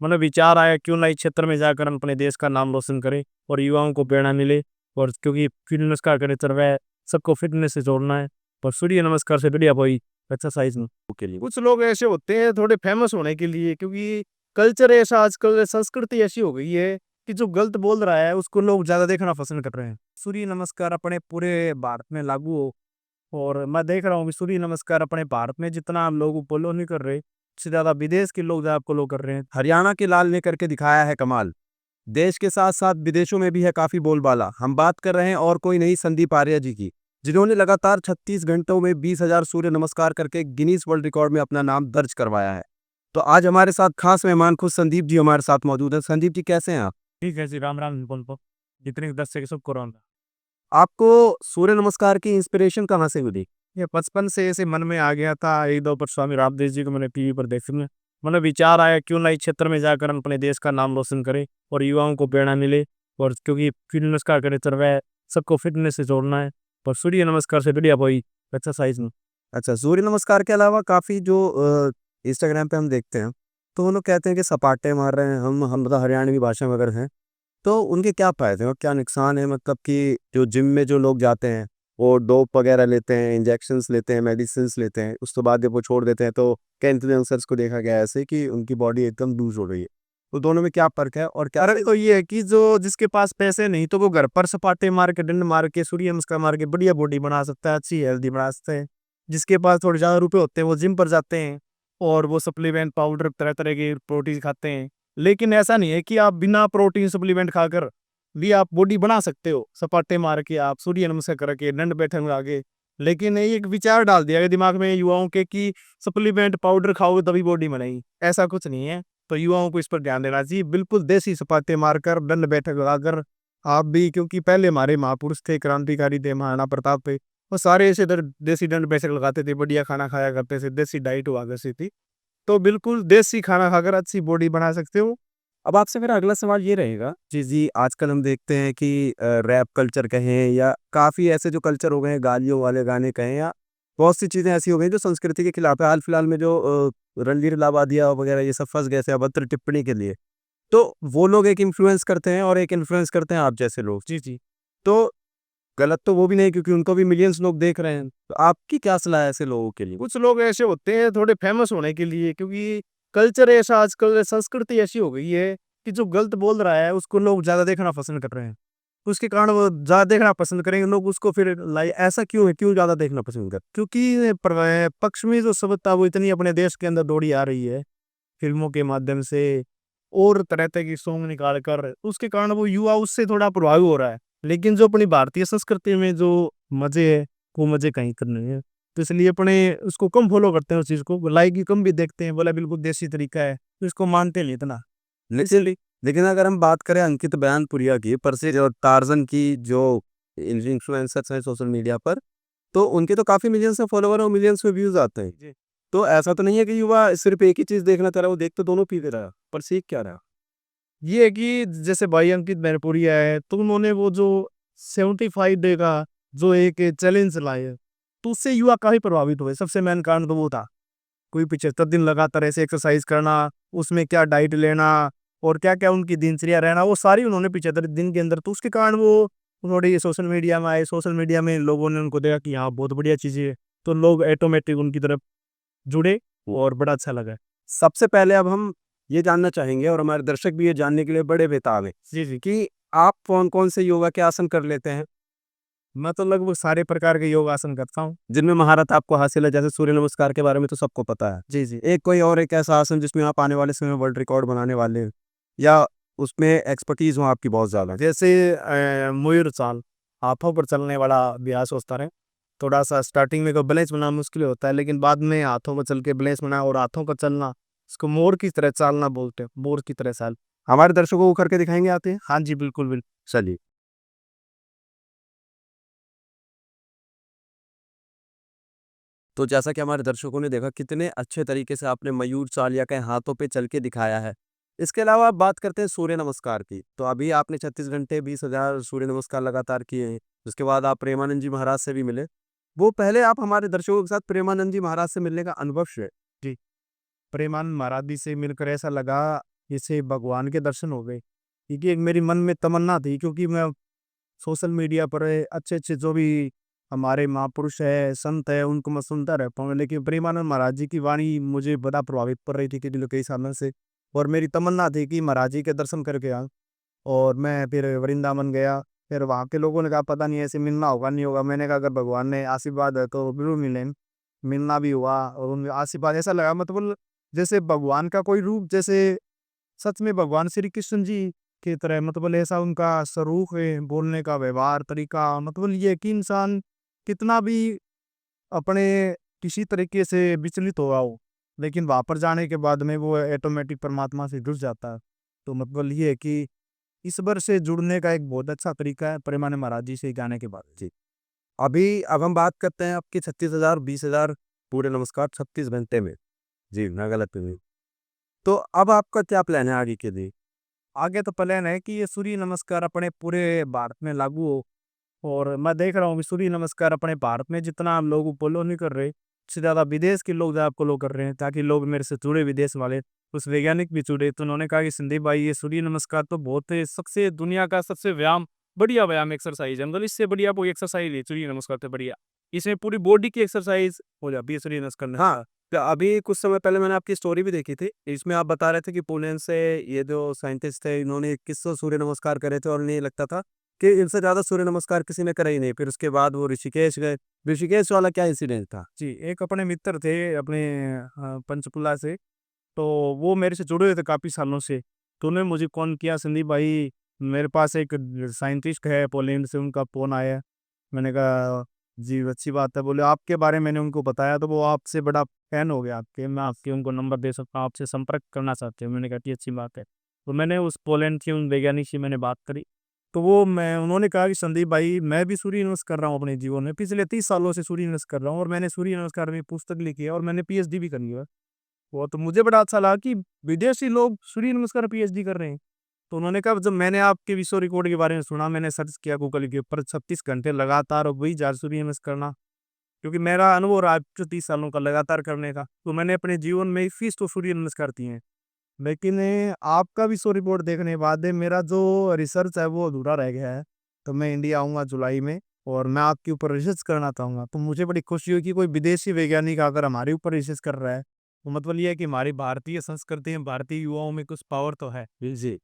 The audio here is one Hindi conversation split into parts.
मतलब विचार आया क्यों ना इस क्षेत्र में जाकर हम अपने देश का नाम रोशन करें और युवाओं को प्रेरणा मिले। और क्योंकि फिटनेस का कल्चर है, सबको फिटनेस से जोड़ना है। और सूर्य नमस्कार से बढ़िया कोई एक्सरसाइज के लिए कुछ लोग ऐसे होते हैं थोड़े फेमस होने के लिए, क्योंकि कल्चर ऐसा आजकल, संस्कृति ऐसी हो गई है कि जो गलत बोल रहा है उसको लोग ज्यादा देखना पसंद कर रहे हैं। सूर्य नमस्कार अपने पूरे भारत में लागू हो, और मैं देख रहा हूँ कि सूर्य नमस्कार अपने भारत में जितना लोग फॉलो नहीं कर रहे, उससे ज्यादा विदेश के लोग ज्यादा फॉलो कर रहे हैं। हरियाणा के लाल ने करके दिखाया है कमाल। देश के साथ साथ विदेशों में भी है काफी बोलबाला। हम बात कर रहे हैं और कोई नहीं, संदीप आर्या जी की, जिन्होंने लगातार 36 घंटों में 20,000 सूर्य नमस्कार करके गिनीज वर्ल्ड रिकॉर्ड में अपना नाम दर्ज करवाया है। तो आज हमारे साथ खास मेहमान खुद संदीप जी हमारे साथ मौजूद है। संदीप जी कैसे हैं आप? ठीक है जी, राम राम बोल पो जितने 10 से सब करो। आपको सूर्य नमस्कार की इंस्पिरेशन कहाँ से मिली? ये बचपन से ऐसे मन में आ गया था, एक दो पर स्वामी रामदेव जी को मैंने टीवी पर देखने मतलब विचार आया क्यों ना इस क्षेत्र में जाकर हम अपने देश का नाम रोशन करें और युवाओं को प्रेरणा मिले। और क्योंकि फिटनेस का कल्चर है, सबको फिटनेस से जोड़ना है। और सूर्य नमस्कार से बढ़िया कोई एक्सरसाइज नहीं। अच्छा, सूर्य नमस्कार के अलावा काफी जो इंस्टाग्राम पे हम देखते हैं, तो वो लोग कहते हैं कि सपाटे मार रहे हैं। हम मतलब हरियाणवी भाषा में अगर हैं, तो उनके क्या फायदे हैं और क्या नुकसान है? मतलब कि जो जिम में जो लोग जाते हैं, वो डोप वगैरह लेते हैं, इंजेक्शंस लेते हैं, मेडिसिन्स लेते हैं, उसके बाद जब वो छोड़ देते हैं, तो कई इन्फ्लुएंसर्स को देखा गया है ऐसे कि उनकी बॉडी एकदम लूज हो रही है। तो दोनों में क्या फ़र्क है और क्या? अरे तो ये है कि जो जिसके पास पैसे नहीं तो वो घर पर सपाटे मार के, डंड मार के, सूर्य नमस्कार मार के बढ़िया बॉडी बना सकता है, अच्छी हेल्दी बना सकते हैं। जिसके पास थोड़े ज्यादा रुपए होते हैं वो जिम पर जाते हैं और वो सप्लीमेंट पाउडर तरह तरह के प्रोटीन खाते हैं। लेकिन ऐसा नहीं है कि आप बिना प्रोटीन सप्लीमेंट खाकर भी आप बॉडी बना सकते हो, सपाटे मार के, आप सूर्य नमस्कार करके, दंड बैठक में आगे। लेकिन ये एक विचार डाल दिया गया दिमाग में युवाओं के कि सप्लीमेंट पाउडर खाओगे तभी बॉडी बनेगी, ऐसा कुछ नहीं है। तो युवाओं को इस पर ध्यान देना चाहिए, बिल्कुल देसी सपाटे मारकर, दंड बैठक लगाकर आप भी, क्योंकि पहले हमारे महापुरुष थे, क्रांतिकारी थे, महाराणा प्रताप थे, वो सारे ऐसे देसी दंड बैठक लगाते थे, बढ़िया खाना खाया करते थे, देसी डाइट हुआ करती थी। तो बिल्कुल देसी खाना खाकर अच्छी बॉडी बना सकते हो। अब आपसे मेरा अगला सवाल ये रहेगा जी, आजकल हम देखते हैं कि रैप कल्चर कहें या काफ़ी ऐसे जो कल्चर हो गए हैं, गालियों वाले गाने कहें, या बहुत सी चीज़ें ऐसी हो गई जो संस्कृति के खिलाफ है। हाल फिलहाल में जो रणवीर लावादिया वगैरह ये सब फँस गए थे अभद्र टिप्पणी के लिए। तो वो लोग एक इन्फ्लुएंस करते हैं और एक इन्फ्लुएंस करते हैं आप जैसे लोग। जी, जी। तो गलत तो वो भी नहीं, क्योंकि उनको भी मिलियंस लोग देख रहे हैं। तो आपकी क्या सलाह है ऐसे लोगों के लिए? कुछ लोग ऐसे होते हैं थोड़े फेमस होने के लिए, क्योंकि कल्चर ऐसा आजकल, संस्कृति ऐसी हो गई है कि जो गलत बोल रहा है उसको लोग ज्यादा देखना पसंद कर रहे हैं। उसके कारण वो ज्यादा देखना पसंद करेंगे लोग उसको, फिर लाई ऐसा क्यों है, क्यों ज्यादा देखना पसंद कर, क्योंकि पश्चिमी जो सभ्यता वो इतनी अपने देश के अंदर दौड़ी आ रही है फिल्मों के माध्यम से और तरह तरह की सॉन्ग निकाल कर, उसके कारण वो युवा उससे थोड़ा प्रभावित हो रहा है। लेकिन जो अपनी भारतीय संस्कृति में जो मजे है वो मजे कहीं करने हैं। तो इसलिए अपने उसको कम फॉलो करते हैं, उस चीज को लाइक ही कम भी देखते हैं, बोला बिल्कुल देसी तरीका है तो इसको मानते नहीं इतना। लेकिन लेकिन अगर हम बात करें अंकित बयानपुरिया की, प्रसिद्ध और टार्जन की जो इन्फ्लुएंसर्स हैं सोशल मीडिया पर, तो उनके तो काफ़ी मिलियंस में फॉलोवर और मिलियंस में व्यूज़ आते हैं। जी। तो ऐसा तो नहीं है कि युवा सिर्फ एक ही चीज़ देखना चाह रहा है, वो देख तो दोनों पी ले रहा है, पर सीख क्या रहा है? ये है कि जैसे भाई अंकित मैनपुरिया है, तो उन्होंने वो जो 75 डे का जो एक चैलेंज चलाया, तो उससे युवा काफी प्रभावित हुए। सबसे मेन कारण तो वो था, कोई 75 दिन लगातार ऐसे एक्सरसाइज करना, उसमें क्या डाइट लेना और क्या क्या उनकी दिनचर्या रहना, वो सारी उन्होंने 75 दिन के अंदर, तो उसके कारण वो थोड़ी सोशल मीडिया में आए। सोशल मीडिया में लोगों ने उनको देखा कि हाँ बहुत बढ़िया चीजें है, तो लोग ऑटोमेटिक उनकी तरफ जुड़े और बड़ा अच्छा लगा। सबसे पहले अब हम ये जानना चाहेंगे, और हमारे दर्शक भी ये जानने के लिए बड़े बेताब हैं, जी, जी। कि आप कौन-कौन से योगा के आसन कर लेते हैं, मैं तो लगभग सारे प्रकार के योग आसन करता हूँ। जिनमें महारत आपको हासिल है? जैसे सूर्य नमस्कार के बारे में तो सबको पता है। जी, जी। एक कोई और एक ऐसा आसन जिसमें आप आने वाले समय में वर्ल्ड रिकॉर्ड बनाने वाले हैं, या उसमें एक्सपर्टीज़ हो आपकी बहुत ज़्यादा? जैसे मयूर चाल, हाथों पर चलने वाला अभ्यास होता है। थोड़ा सा स्टार्टिंग में को बैलेंस बनाना मुश्किल होता है, लेकिन बाद में हाथों पर चल के बैलेंस बना और हाथों पर चलना, इसको मोर की तरह चालना बोलते हैं, मोर की तरह चाल। हमारे दर्शकों को करके दिखाएँगे आते हैं? हाँ जी, बिल्कुल, बिल्कुल। चलिए। तो जैसा कि हमारे दर्शकों ने देखा, कितने अच्छे तरीके से आपने मयूर चाल या कहें हाथों पे चल के दिखाया है। इसके अलावा आप बात करते हैं सूर्य नमस्कार की, तो अभी आपने 36 घंटे 20,000 सूर्य नमस्कार लगातार किए हैं। उसके बाद आप प्रेमानंद जी महाराज से भी मिले। वो पहले आप हमारे दर्शकों के साथ प्रेमानंद जी महाराज से मिलने का अनुभव शेयर। जी, प्रेमानंद महाराज जी से मिलकर ऐसा लगा जैसे भगवान के दर्शन हो गए, क्योंकि एक मेरी मन में तमन्ना थी, क्योंकि मैं सोशल मीडिया पर अच्छे-अच्छे जो भी हमारे महापुरुष है, संत है, उनको मैं सुनता रहता हूँ। लेकिन प्रेमानंद महाराज जी की वाणी मुझे बड़ा प्रभावित कर रही थी पिछले कई सालों से, और मेरी तमन्ना थी कि महाराज जी के दर्शन करके आऊँ। और मैं फिर वृंदावन गया, फिर वहाँ के लोगों ने कहा पता नहीं ऐसे मिलना होगा, नहीं होगा। मैंने कहा अगर भगवान ने आशीर्वाद है तो ज़रूर मिलेंगे। मिलना भी हुआ और उनके आशीर्वाद ऐसा लगा, मतलब जैसे भगवान का कोई रूप, जैसे सच में भगवान श्री कृष्ण जी की तरह, मतलब ऐसा उनका स्वरूप है, बोलने का व्यवहार, तरीका, मतलब ये कि इंसान कितना भी अपने किसी तरीके से विचलित हुआ हो, लेकिन वहाँ पर जाने के बाद में वो ऑटोमेटिक परमात्मा से जुड़ जाता है। तो मतलब ये है कि ईश्वर से जुड़ने का एक बहुत अच्छा तरीका है प्रेमानंद महाराज जी से गाने के बाद। जी। अभी अब हम बात करते हैं आपकी 36,000 20,000 सूर्य नमस्कार 36 घंटे में। जी, मैं गलत नहीं हूँ। तो अब आपका क्या प्लान है आगे के लिए? आगे तो प्लान है कि ये सूर्य नमस्कार अपने पूरे भारत में लागू हो, और मैं देख रहा हूँ कि सूर्य नमस्कार अपने भारत में जितना लोग फॉलो नहीं कर रहे, उससे ज़्यादा विदेश के लोग ज़्यादा फॉलो कर रहे हैं, ताकि लोग मेरे से जुड़े, विदेश वाले कुछ वैज्ञानिक भी जुड़े। तो उन्होंने कहा कि संदीप भाई ये सूर्य नमस्कार तो बहुत सबसे दुनिया का सबसे व्यायाम, बढ़िया व्यायाम एक्सरसाइज है, मतलब इससे बढ़िया कोई एक्सरसाइज नहीं सूर्य नमस्कार से बढ़िया। इसमें पूरी बॉडी की एक्सरसाइज हो जाती है सूर्य नमस्कार करने से। हाँ, तो अभी कुछ समय पहले मैंने आपकी स्टोरी भी देखी थी। इसमें आप बता रहे थे कि पोलैंड से ये जो साइंटिस्ट थे, इन्होंने 2100 सूर्य नमस्कार करे थे और इन्हें लगता था कि इनसे ज़्यादा सूर्य नमस्कार किसी ने करे ही नहीं। फिर उसके बाद वो ऋषिकेश गए। ऋषिकेश वाला क्या इंसिडेंट था? जी, एक अपने मित्र थे अपने पंचकुला से, तो वो मेरे से जुड़े हुए थे काफ़ी सालों से। तो उन्होंने मुझे फ़ोन किया, संदीप भाई मेरे पास एक साइंटिस्ट है पोलैंड से, उनका फ़ोन आया है। मैंने कहा जी अच्छी बात है। बोले आपके बारे में मैंने उनको बताया, तो वो आपसे बड़ा फ़ैन हो गया आपके, मैं आपके उनको नंबर दे सकता हूँ, आपसे संपर्क करना चाहते हैं। मैंने कहा जी अच्छी बात है। तो मैंने उस पोलैंड के उन वैज्ञानिक से मैंने बात करी, तो वो मैं उन्होंने कहा कि संदीप भाई मैं भी सूर्य नमस्कार कर रहा हूँ अपने जीवन में, पिछले 30 सालों से सूर्य नमस्कार कर रहा हूँ, और मैंने सूर्य नमस्कार में पुस्तक लिखी है और मैंने पीएचडी भी करी है। वो तो मुझे बड़ा अच्छा लगा कि विदेशी लोग सूर्य नमस्कार पीएचडी कर रहे हैं। तो उन्होंने कहा जब मैंने आपके विश्व रिकॉर्ड के बारे में सुना, मैंने सर्च किया गूगल के ऊपर 36 घंटे लगातार और वही 4 सूर्य नमस्कार करना, क्योंकि मेरा अनुभव रहा 30 सालों का लगातार करने का, तो मैंने अपने जीवन में 21 तो सूर्य नमस्कार किए हैं। लेकिन आपका विश्व रिपोर्ट देखने के बाद मेरा जो रिसर्च है वो अधूरा रह गया है। तो मैं इंडिया आऊँगा जुलाई में, और मैं आपके ऊपर रिसर्च करना चाहूँगा। तो मुझे बड़ी खुशी हुई कि कोई विदेशी वैज्ञानिक अगर हमारे ऊपर रिसर्च कर रहा है, तो मतलब ये है कि हमारी भारतीय संस्कृति में भारतीय युवाओं में कुछ पावर तो है। जी।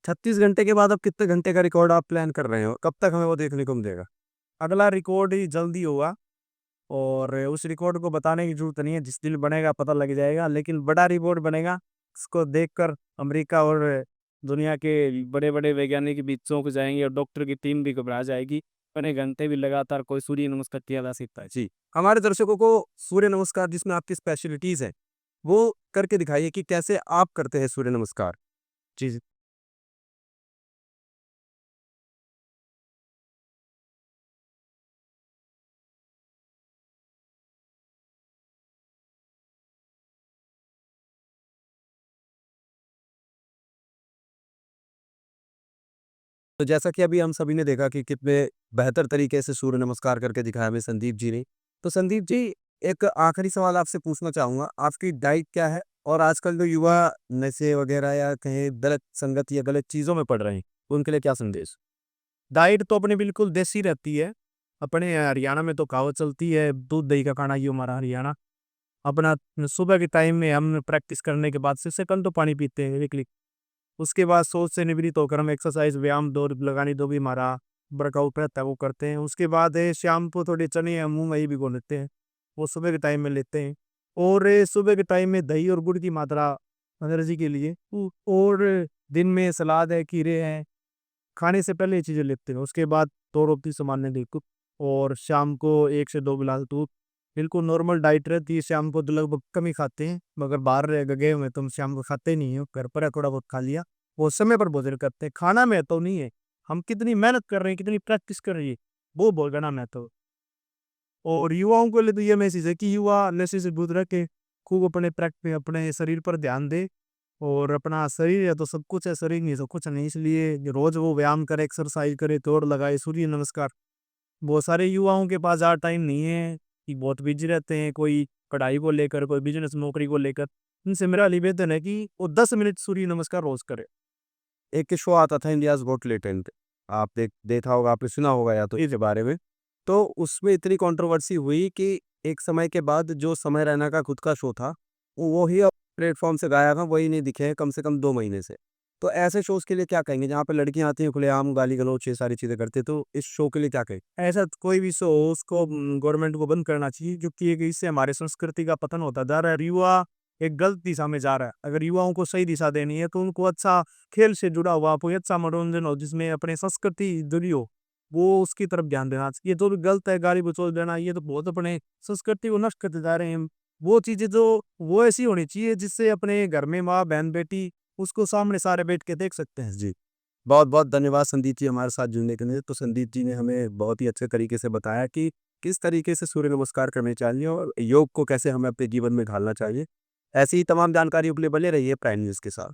36 घंटे के बाद अब कितने घंटे का रिकॉर्ड आप प्लान कर रहे हो? कब तक हमें वो देखने को मिलेगा? अगला रिकॉर्ड ही जल्दी होगा, और उस रिकॉर्ड को बताने की ज़रूरत नहीं है, जिस दिन बनेगा पता लग जाएगा, लेकिन बड़ा रिकॉर्ड बनेगा। इसको देखकर अमेरिका और दुनिया के बड़े-बड़े वैज्ञानिक भी चौंक जाएँगे, और डॉक्टर की टीम भी घबरा जाएगी। इतने घंटे भी लगातार कोई सूर्य नमस्कार किया जा सकता है। जी। हमारे दर्शकों को सूर्य नमस्कार जिसमें आपकी स्पेशलिटीज़ हैं, वो करके दिखाइए कि कैसे आप करते हैं सूर्य नमस्कार? जी। तो जैसा कि अभी हम सभी ने देखा कि कितने बेहतर तरीके से सूर्य नमस्कार करके दिखाया हमें संदीप जी ने। तो संदीप जी, एक आखिरी सवाल आपसे पूछना चाहूँगा, आपकी डाइट क्या है? और आजकल जो युवा नशे वगैरह या कहीं गलत संगत या गलत चीज़ों में पड़ रहे हैं, उनके लिए क्या संदेश? डाइट तो अपनी बिल्कुल देसी रहती है। अपने हरियाणा में तो कहावत चलती है, दूध दही का खाना ये हमारा हरियाणा। अपना सुबह के टाइम में हम प्रैक्टिस करने के बाद 6 सेकंड तो पानी पीते हैं वीकली। उसके बाद सोच से निवृत्त होकर हम एक्सरसाइज, व्यायाम, दौड़ लगानी, जो भी हमारा वर्कआउट रहता है वो करते हैं। उसके बाद शाम को थोड़े चने या मूँग वही भिगो लेते हैं, वो सुबह के टाइम में लेते हैं। और सुबह के टाइम में दही और गुड़ की मात्रा एनर्जी के लिए, और दिन में सलाद है, खीरे हैं, खाने से पहले ये चीज़ें लेते हैं। उसके बाद 2 रोटी सामान्य बिल्कुल, और शाम को 1 से 2 गिलास दूध। बिल्कुल नॉर्मल डाइट रहती है, शाम को तो लगभग कम ही खाते हैं, मगर बाहर रह गए हुए तो हम शाम को खाते नहीं हैं, घर पर है थोड़ा बहुत खा लिया। वो समय पर भोजन करते हैं, खाना महत्व नहीं है, हम कितनी मेहनत कर रहे हैं, कितनी प्रैक्टिस कर रही है, वो भोजन महत्व। और युवाओं के लिए तो ये मैसेज है कि युवा नशे से दूर रह के खूब अपने शरीर पर ध्यान दे, और अपना शरीर है तो सब कुछ है, शरीर नहीं है तो कुछ नहीं। इसलिए रोज वो व्यायाम करे, एक्सरसाइज करे, दौड़ लगाए, सूर्य नमस्कार। बहुत सारे युवाओं के पास ज़्यादा टाइम नहीं है, कि बहुत बिजी रहते हैं, कोई पढ़ाई को लेकर, कोई बिजनेस नौकरी को लेकर। उनसे मेरा निवेदन है कि वो 10 मिनट सूर्य नमस्कार रोज करे। एक शो आता था इंडियाज गॉट टैलेंट, आप देखा होगा, आपने सुना होगा या तो इसके बारे में। तो उसमें इतनी कंट्रोवर्सी हुई कि एक समय के बाद जो समय रैना का खुद का शो था, वो ही अब प्लेटफॉर्म से गायब है, वही नहीं दिखे हैं कम से कम 2 महीने से। तो ऐसे शोज के लिए क्या कहेंगे जहाँ पे लड़कियां आती हैं खुलेआम गाली गलौज ये सारी चीजें करते, तो इस शो के लिए क्या कहें? ऐसा कोई भी शो हो उसको गवर्नमेंट को बंद करना चाहिए, क्योंकि इससे हमारे संस्कृति का पतन होता जा रहा है। युवा एक गलत दिशा में जा रहा है। अगर युवाओं को सही दिशा देनी है तो उनको अच्छा खेल से जुड़ा हुआ कोई अच्छा मनोरंजन हो जिसमें अपने संस्कृति जुड़ी हो, वो उसकी तरफ ध्यान देना चाहिए। ये तो भी गलत है गाली बचौल देना, ये तो बहुत अपने संस्कृति को नष्ट करते जा रहे हैं। वो चीजें जो वो ऐसी होनी चाहिए जिससे अपने घर में माँ बहन बेटी उसको सामने सारे बैठ के देख सकते हैं। जी, बहुत बहुत धन्यवाद संदीप जी हमारे साथ जुड़ने के लिए। तो संदीप जी ने हमें बहुत ही अच्छे तरीके से बताया कि किस तरीके से सूर्य नमस्कार करने चाहिए और योग को कैसे हमें अपने जीवन में ढालना चाहिए। ऐसी ही तमाम जानकारी के लिए बने रहिए प्राइम न्यूज़ के साथ।